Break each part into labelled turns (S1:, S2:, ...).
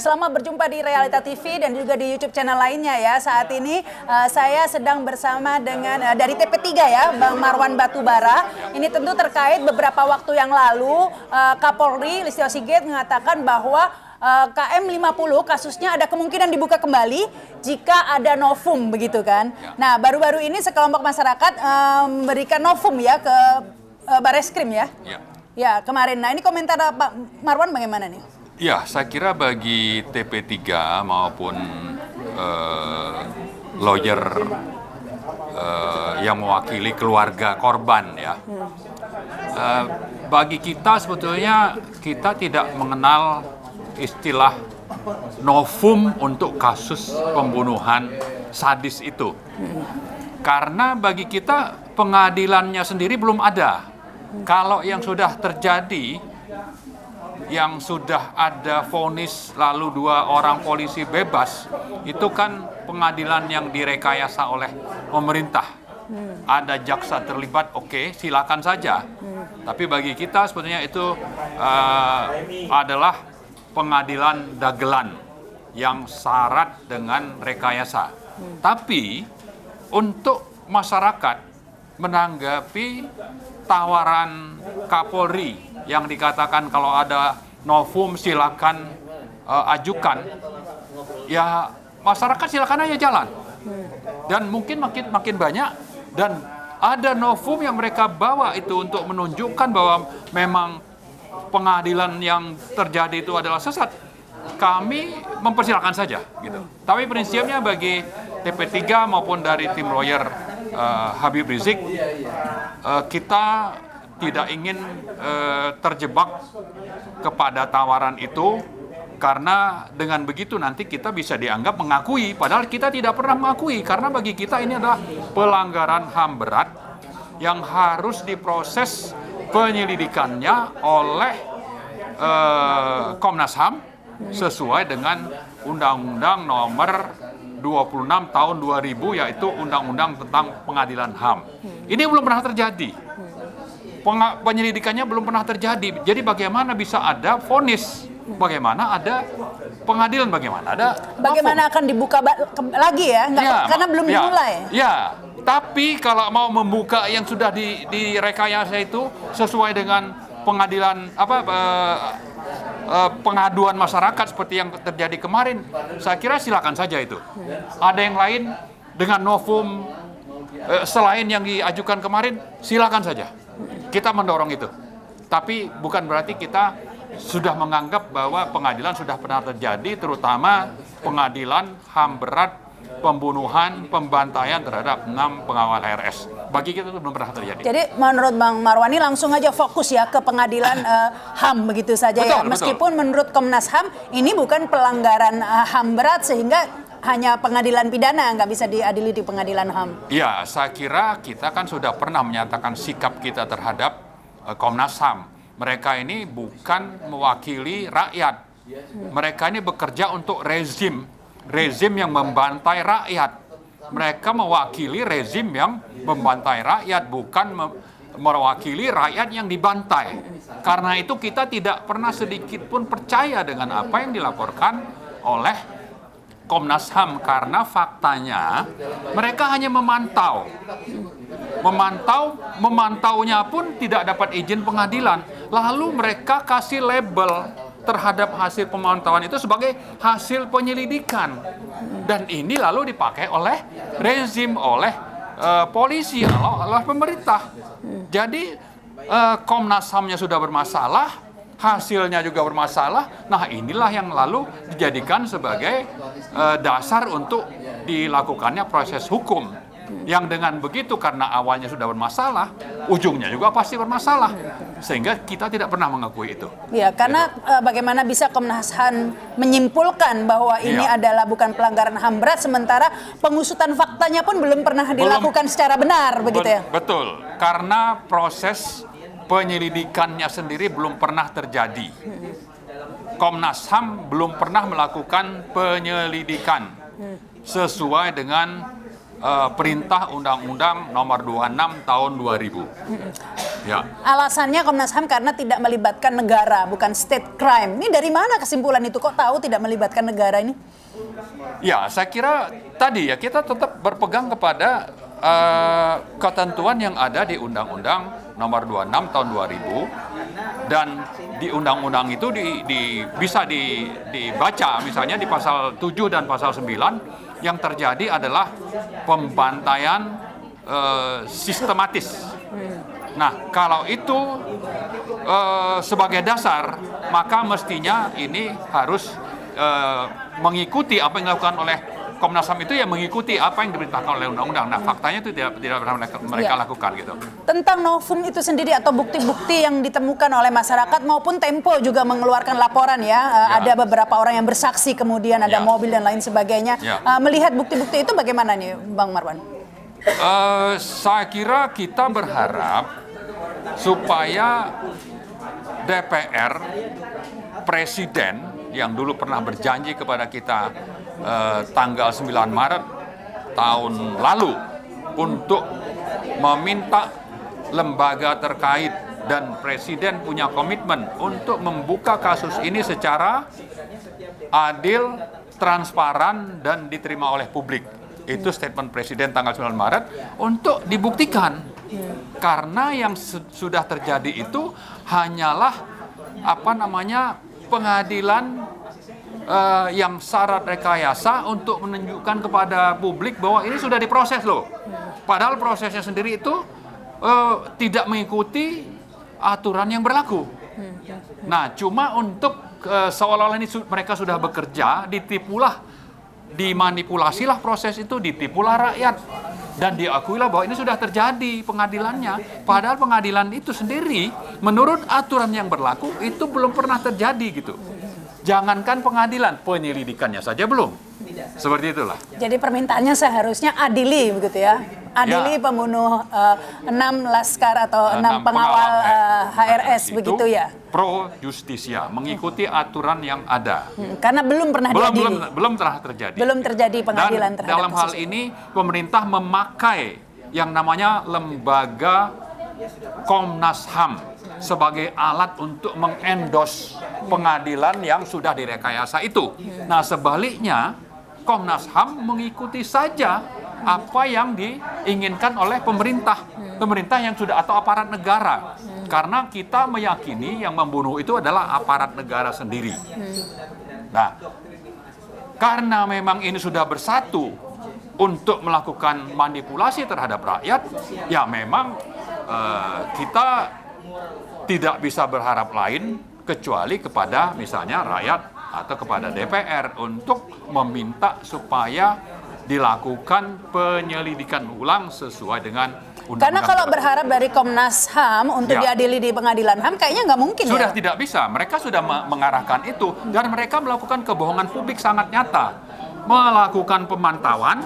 S1: Selamat berjumpa di Realita TV dan juga di YouTube channel lainnya ya. Saat ini saya sedang bersama dengan dari TP3 ya, Bang Marwan Batubara. Ini tentu terkait beberapa waktu yang lalu Kapolri Listio Sigit mengatakan bahwa KM 50 kasusnya ada kemungkinan dibuka kembali jika ada novum begitu kan. Nah, baru-baru ini sekelompok masyarakat memberikan novum ya ke Bareskrim ya. Ya, kemarin. Nah, ini komentar Pak Marwan bagaimana nih?
S2: Ya, saya kira bagi TP3 maupun lawyer yang mewakili keluarga korban ya, bagi kita sebetulnya kita tidak mengenal istilah novum untuk kasus pembunuhan sadis itu. Karena bagi kita pengadilannya sendiri belum ada. Kalau yang sudah terjadi, yang sudah ada vonis lalu 2 orang polisi bebas, itu kan pengadilan yang direkayasa oleh pemerintah. Ada jaksa terlibat, oke, silakan saja. Tapi bagi kita sebetulnya itu adalah pengadilan dagelan yang syarat dengan rekayasa. Tapi untuk masyarakat menanggapi tawaran Kapolri yang dikatakan kalau ada novum silakan ajukan, ya masyarakat silakan aja jalan. Dan mungkin makin banyak, dan ada novum yang mereka bawa itu untuk menunjukkan bahwa memang pengadilan yang terjadi itu adalah sesat. Kami mempersilahkan saja gitu. Tapi prinsipnya bagi TP3 maupun dari tim lawyer Habib Rizik, kita tidak ingin terjebak kepada tawaran itu, karena dengan begitu nanti kita bisa dianggap mengakui, padahal kita tidak pernah mengakui, karena bagi kita ini adalah pelanggaran HAM berat yang harus diproses penyelidikannya oleh Komnas HAM sesuai dengan Undang-Undang Nomor 26 Tahun 2000, yaitu Undang-Undang tentang Pengadilan HAM. Ini belum pernah terjadi. Penyelidikannya belum pernah terjadi. Jadi bagaimana bisa ada vonis? Bagaimana ada pengadilan? Bagaimana
S1: akan dibuka lagi ya? Karena belum dimulai.
S2: Ya, tapi kalau mau membuka yang sudah direkayasa itu sesuai dengan pengadilan pengaduan masyarakat seperti yang terjadi kemarin, saya kira silakan saja itu. Ada yang lain dengan novum selain yang diajukan kemarin, silakan saja. Kita mendorong itu. Tapi bukan berarti kita sudah menganggap bahwa pengadilan sudah pernah terjadi, terutama pengadilan HAM berat, pembunuhan, pembantaian terhadap 6 pengawal HRS. Bagi kita itu belum pernah terjadi.
S1: Jadi menurut Bang Marwani langsung aja fokus ya ke pengadilan HAM begitu saja.
S2: Betul,
S1: ya. Meskipun menurut Komnas HAM ini bukan pelanggaran HAM berat sehingga hanya pengadilan pidana, nggak bisa diadili di pengadilan HAM.
S2: Ya, saya kira kita kan sudah pernah menyatakan sikap kita terhadap Komnas HAM. Mereka ini bukan mewakili rakyat. Mereka ini bekerja untuk rezim yang membantai rakyat. Mereka mewakili rezim yang membantai rakyat, bukan mewakili rakyat yang dibantai. Karena itu kita tidak pernah sedikit pun percaya dengan apa yang dilaporkan oleh Komnas HAM, karena faktanya mereka hanya memantaunya pun tidak dapat izin pengadilan. Lalu mereka kasih label terhadap hasil pemantauan itu sebagai hasil penyelidikan, dan ini lalu dipakai oleh rezim, oleh polisi, oleh pemerintah. Jadi Komnas HAM-nya sudah bermasalah, hasilnya juga bermasalah. Nah, inilah yang lalu dijadikan sebagai dasar untuk dilakukannya proses hukum. Yang dengan begitu, karena awalnya sudah bermasalah, ujungnya juga pasti bermasalah. Sehingga kita tidak pernah mengakui itu.
S1: Ya, karena bagaimana bisa Komnas HAM menyimpulkan bahwa ini adalah bukan pelanggaran HAM berat, sementara pengusutan faktanya pun belum pernah dilakukan secara benar, begitu ya?
S2: Betul, karena proses penyelidikannya sendiri belum pernah terjadi. Komnas HAM belum pernah melakukan penyelidikan sesuai dengan perintah Undang-Undang Nomor 26 Tahun 2000. Ya.
S1: Alasannya Komnas HAM karena tidak melibatkan negara, bukan state crime. Ini dari mana kesimpulan itu? Kok tahu tidak melibatkan negara ini?
S2: Ya, saya kira tadi ya kita tetap berpegang kepada ketentuan yang ada di Undang-Undang Nomor 26 Tahun 2000, dan di undang-undang itu bisa dibaca misalnya di pasal 7 dan pasal 9 yang terjadi adalah pembantaian sistematis. Nah, kalau itu sebagai dasar, maka mestinya ini harus mengikuti apa yang dilakukan oleh Komnas HAM itu, ya mengikuti apa yang diperintahkan oleh undang-undang. Nah, faktanya itu tidak pernah mereka lakukan gitu.
S1: Tentang novum itu sendiri atau bukti-bukti yang ditemukan oleh masyarakat maupun Tempo juga mengeluarkan laporan ya. Ada beberapa orang yang bersaksi, kemudian ada mobil dan lain sebagainya. Melihat bukti-bukti itu bagaimana nih Bang Marwan?
S2: Saya kira kita berharap supaya DPR, Presiden yang dulu pernah berjanji kepada kita tanggal 9 Maret tahun lalu untuk meminta lembaga terkait dan Presiden punya komitmen untuk membuka kasus ini secara adil, transparan, dan diterima oleh publik. Itu statement Presiden tanggal 9 Maret untuk dibuktikan. Karena yang sudah terjadi itu hanyalah pengadilan yang syarat rekayasa untuk menunjukkan kepada publik bahwa ini sudah diproses loh. Padahal prosesnya sendiri itu tidak mengikuti aturan yang berlaku. Nah, cuma untuk seolah-olah ini mereka sudah bekerja, dimanipulasilah proses itu, ditipulah rakyat. Dan diakuilah bahwa ini sudah terjadi pengadilannya. Padahal pengadilan itu sendiri menurut aturan yang berlaku itu belum pernah terjadi gitu. Jangankan pengadilan, penyelidikannya saja belum. Seperti itulah.
S1: Jadi permintaannya seharusnya adili begitu ya. Adili pembunuh 6 laskar atau 6 pengawal HRS begitu ya.
S2: Pro justisia, mengikuti aturan yang ada.
S1: Karena belum pernah diadili.
S2: Belum pernah terjadi.
S1: Belum terjadi pengadilan
S2: dan
S1: terhadap
S2: dalam hal ini pemerintah memakai yang namanya lembaga Komnas HAM sebagai alat untuk mengendos pengadilan yang sudah direkayasa itu. Nah, sebaliknya Komnas HAM mengikuti saja apa yang diinginkan oleh pemerintah yang sudah atau aparat negara. Karena kita meyakini yang membunuh itu adalah aparat negara sendiri. Nah, karena memang ini sudah bersatu untuk melakukan manipulasi terhadap rakyat, ya memang kita tidak bisa berharap lain kecuali kepada misalnya rakyat atau kepada DPR untuk meminta supaya dilakukan penyelidikan ulang sesuai dengan undang-undang.
S1: Karena kalau berharap dari Komnas HAM untuk diadili di pengadilan HAM kayaknya nggak mungkin
S2: sudah
S1: ya?
S2: Tidak bisa. Mereka sudah mengarahkan itu dan mereka melakukan kebohongan publik sangat nyata. Melakukan pemantauan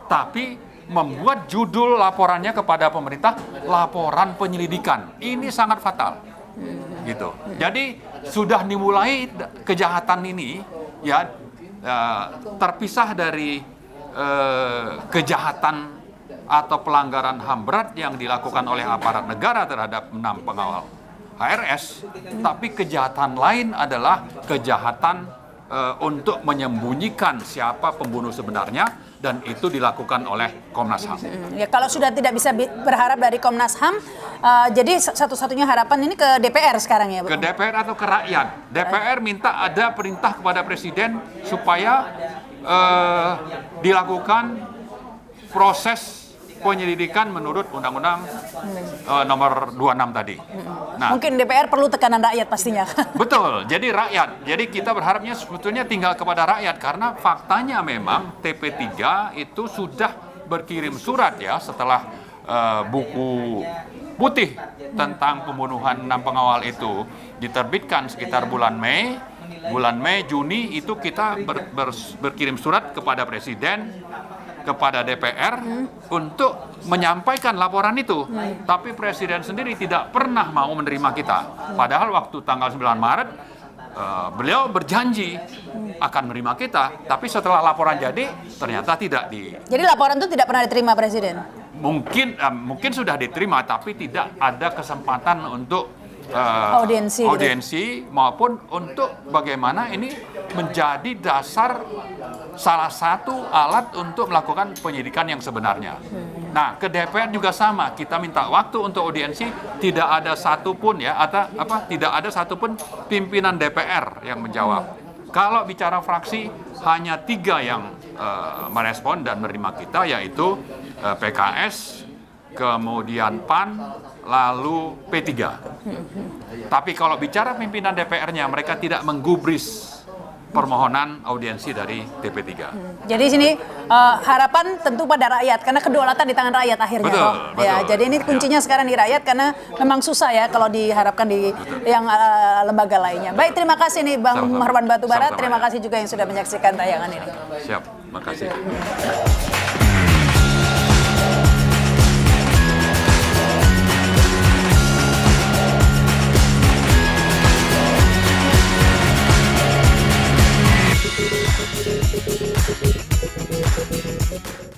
S2: tapi membuat judul laporannya kepada pemerintah laporan penyelidikan. Ini sangat fatal. Gitu. Jadi sudah dimulai kejahatan ini ya terpisah dari kejahatan atau pelanggaran HAM berat yang dilakukan oleh aparat negara terhadap 6 pengawal HRS, tapi kejahatan lain adalah kejahatan untuk menyembunyikan siapa pembunuh sebenarnya, dan itu dilakukan oleh Komnas HAM.
S1: Ya, kalau sudah tidak bisa berharap dari Komnas HAM, jadi satu-satunya harapan ini ke DPR sekarang ya, Bu?
S2: Ke DPR atau ke rakyat. DPR minta ada perintah kepada Presiden supaya dilakukan proses penyelidikan menurut Undang-Undang Nomor 26 tadi.
S1: Nah, mungkin DPR perlu tekanan rakyat pastinya.
S2: Betul, jadi rakyat. Jadi kita berharapnya sebetulnya tinggal kepada rakyat, karena faktanya memang TP3 itu sudah berkirim surat ya setelah buku putih tentang pembunuhan 6 pengawal itu diterbitkan sekitar bulan Mei, Juni itu kita berkirim surat kepada Presiden, kepada DPR untuk menyampaikan laporan itu. Tapi Presiden sendiri tidak pernah mau menerima kita. Padahal waktu tanggal 9 Maret beliau berjanji akan menerima kita, tapi setelah laporan jadi ternyata tidak
S1: Jadi laporan itu tidak pernah diterima Presiden?
S2: mungkin sudah diterima, tapi tidak ada kesempatan untuk
S1: Audiensi gitu.
S2: audiensi maupun untuk bagaimana ini menjadi dasar salah satu alat untuk melakukan penyidikan yang sebenarnya. Nah, ke DPR juga sama, kita minta waktu untuk audiensi, tidak ada satupun tidak ada satupun pimpinan DPR yang menjawab. Kalau bicara fraksi, hanya 3 yang merespon dan menerima kita, yaitu PKS, kemudian PAN, lalu P3. Tapi kalau bicara pimpinan DPR-nya, mereka tidak menggubris permohonan audiensi dari TP3.
S1: Jadi sini harapan tentu pada rakyat, karena kedaulatan di tangan rakyat akhirnya.
S2: Betul,
S1: Ya,
S2: betul.
S1: jadi ini kuncinya sekarang di rakyat, karena memang susah ya kalau diharapkan di yang lembaga lainnya. Baik, terima kasih nih Bang
S2: Sama-sama.
S1: Marwan Batubara.
S2: Sama-sama,
S1: Terima
S2: ya.
S1: kasih juga yang sudah menyaksikan tayangan ini.
S2: Siap, makasih.